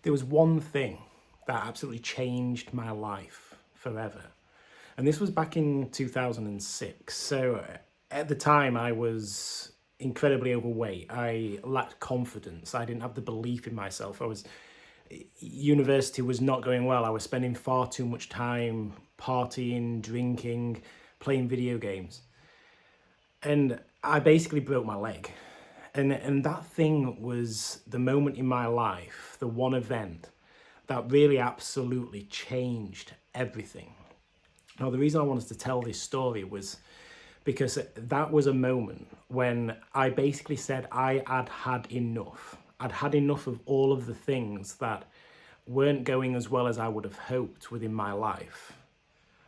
There was one thing that absolutely changed my life forever. And this was back in 2006. So at the time, I was incredibly overweight. I lacked confidence. I didn't have the belief in myself. University was not going well. I was spending far too much time partying, drinking, playing video games. And I basically broke my leg. And that thing was the moment in my life, the one event that really absolutely changed everything. Now, the reason I wanted to tell this story was because that was a moment when I basically said I had had enough. I'd had enough of all of the things that weren't going as well as I would have hoped within my life.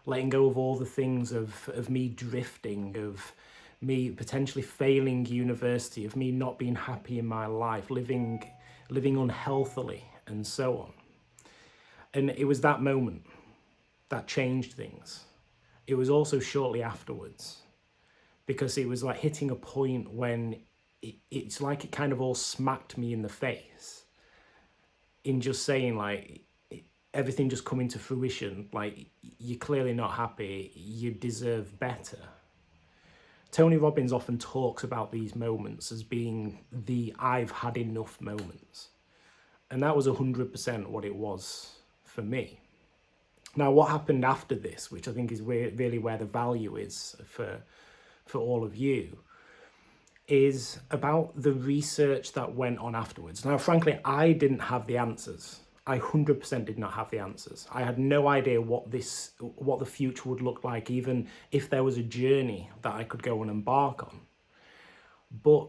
Letting go of all the things of me drifting, of me potentially failing university, of me not being happy in my life, living unhealthily, and so on. And it was that moment that changed things. It was also shortly afterwards, because it was like hitting a point when it's like it kind of all smacked me in the face in just saying, like, everything just coming to fruition, like, you're clearly not happy, you deserve better. Tony Robbins often talks about these moments as being the I've had enough moments. And that was 100% what it was for me. Now, what happened after this, which I think is really where the value is for all of you, is about the research that went on afterwards. Now, frankly, I didn't have the answers. I 100% did not have the answers. I had no idea what the future would look like, even if there was a journey that I could go and embark on. But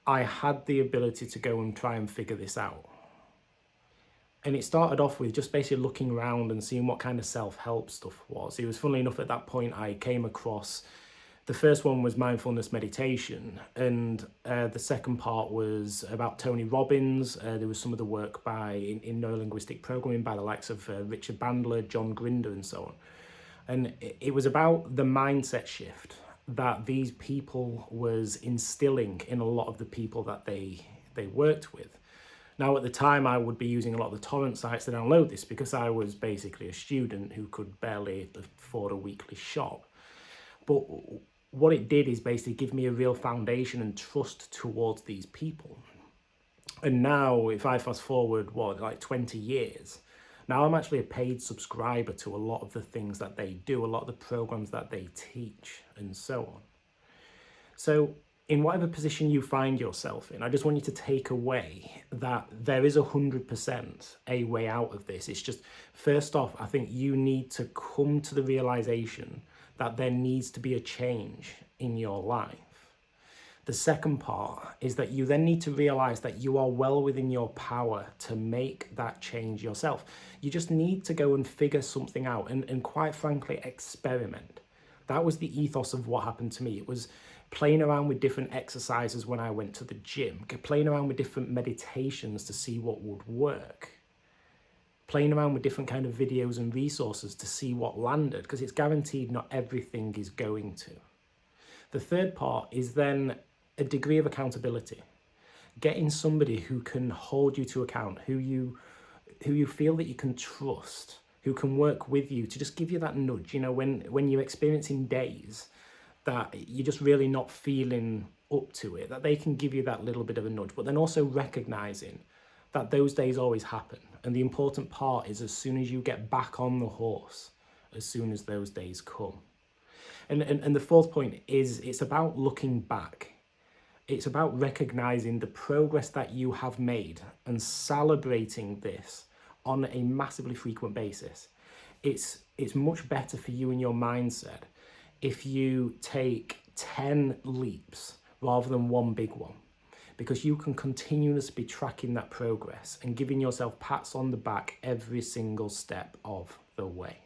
I had the ability to go and try and figure this out. And it started off with just basically looking around and seeing what kind of self-help stuff was. It was, funnily enough, at that point I came across, the first one was mindfulness meditation, and the second part was about Tony Robbins. There was some of the work in neurolinguistic programming by the likes of Richard Bandler, John Grinder, and so on. And it was about the mindset shift that these people was instilling in a lot of the people that they worked with. Now, at the time, I would be using a lot of the torrent sites to download this because I was basically a student who could barely afford a weekly shop. But what it did is basically give me a real foundation and trust towards these people. And now, if I fast forward, like 20 years, now I'm actually a paid subscriber to a lot of the things that they do, a lot of the programs that they teach, and so on. So in whatever position you find yourself in, I just want you to take away that there is 100% a way out of this. It's just, first off, I think you need to come to the realization that there needs to be a change in your life. The second part is that you then need to realize that you are well within your power to make that change yourself. You just need to go and figure something out and quite frankly, experiment. That was the ethos of what happened to me. It was playing around with different exercises when I went to the gym, playing around with different meditations to see what would work, playing around with different kind of videos and resources to see what landed, because it's guaranteed not everything is going to. The third part is then a degree of accountability. Getting somebody who can hold you to account, who you feel that you can trust, who can work with you to just give you that nudge, when you're experiencing days that you're just really not feeling up to it, that they can give you that little bit of a nudge, but then also recognizing that those days always happen. And the important part is as soon as you get back on the horse, as soon as those days come. And the fourth point is it's about looking back. It's about recognizing the progress that you have made and celebrating this on a massively frequent basis. It's much better for you and your mindset if you take 10 leaps rather than one big one, because you can continuously be tracking that progress and giving yourself pats on the back every single step of the way.